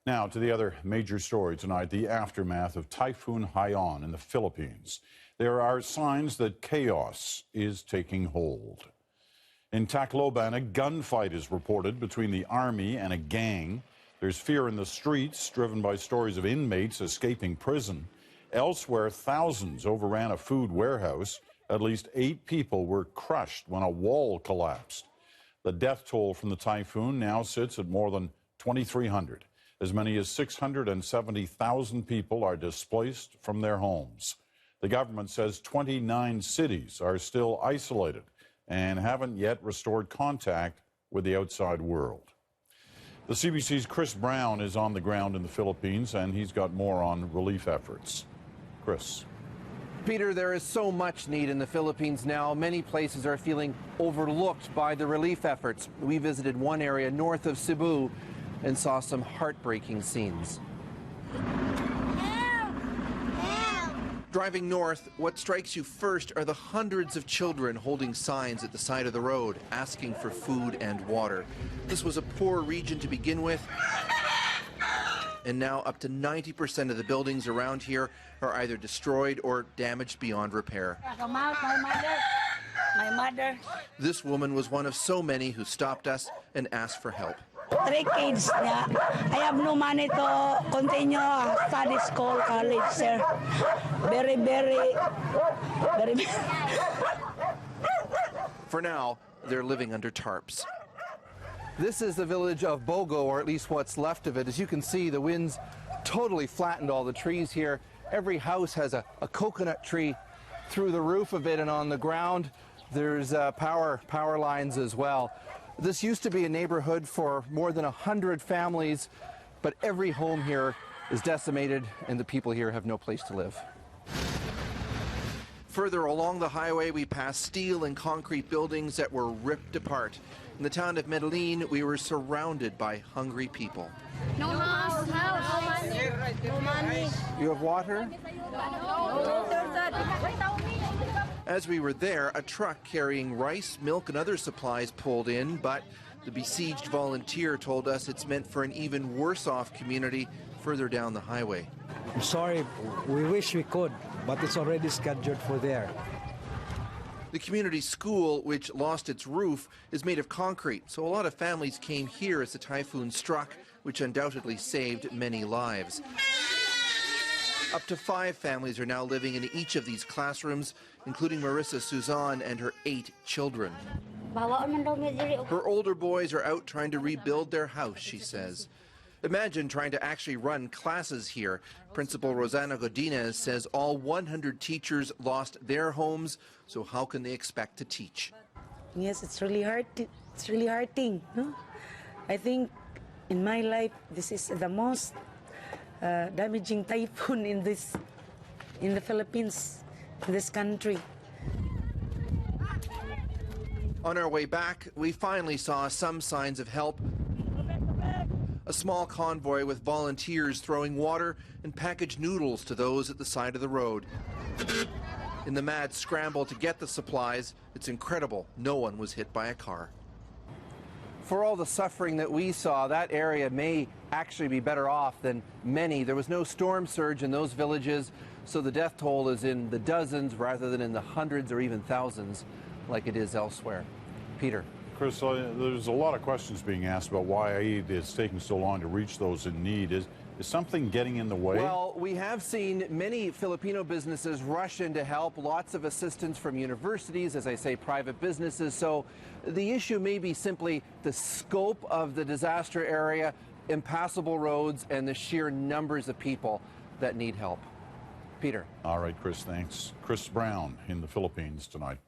Now to the other major story tonight, the aftermath of Typhoon Haiyan in the Philippines. There are signs that chaos is taking hold. In Tacloban, a gunfight is reported between the army and a gang. There's fear in the streets, driven by stories of inmates escaping prison. Elsewhere, thousands overran a food warehouse. At least 8 people were crushed when a wall collapsed. The death toll from the typhoon now sits at more than 2,300. As many as 670,000 people are displaced from their homes. The government says 29 cities are still isolated and haven't yet restored contact with the outside world. The CBC's Chris Brown is on the ground in the Philippines, and he's got more on relief efforts. Chris. Peter, there is so much need in the Philippines now. Many places are feeling overlooked by the relief efforts. We visited one area north of Cebu and saw some heartbreaking scenes. Driving north, what strikes you first are the hundreds of children holding signs at the side of the road, asking for food and water. This was a poor region to begin with, and now up to 90% of the buildings around here are either destroyed or damaged beyond repair. My mother. This woman was one of so many who stopped us and asked for help. 3 kids niya. I have no money to continue study school, college, sir. Very. For now, they're living under tarps. This is the village of Bogo, or at least what's left of it. As you can see, the winds totally flattened all the trees here. Every house has a coconut tree through the roof of it, and on the ground there's power lines as well. This used to be a neighborhood for more than 100 families, but every home here is decimated and the people here have no place to live. Further along the highway, we passed steel and concrete buildings that were ripped apart. In the town of Medellin, we were surrounded by hungry people. No house, no money. You have water? No. As we were there, a truck carrying rice, milk, and other supplies pulled in, but the besieged volunteer told us it's meant for an even worse-off community further down the highway. I'm sorry, we wish we could, but it's already scheduled for there. The community school, which lost its roof, is made of concrete, so a lot of families came here as the typhoon struck, which undoubtedly saved many lives. Up to 5 families are now living in each of these classrooms, including Marissa Suzanne and her 8 children. Her older boys are out trying to rebuild their house, she says. Imagine trying to actually run classes here. Principal Rosana Godinez says all 100 teachers lost their homes, so how can they expect to teach? Yes, it's really hard. It's really hard thing. No? I think in my life, this is the most damaging typhoon in the Philippines, in this country. On our way back, we finally saw some signs of help. A small convoy with volunteers throwing water and packaged noodles to those at the side of the road. In the mad scramble to get the supplies, it's incredible no one was hit by a car. For all the suffering that we saw, that area may actually be better off than many. There was no storm surge in those villages, so the death toll is in the dozens rather than in the hundreds or even thousands like it is elsewhere. Peter. Chris, there's a lot of questions being asked about why aid is taking so long to reach those in need. Is something getting in the way? Well, we have seen many Filipino businesses rush in to help, lots of assistance from universities, as I say, private businesses. So the issue may be simply the scope of the disaster area, impassable roads, and the sheer numbers of people that need help. Peter. All right, Chris, thanks. Chris Brown in the Philippines tonight.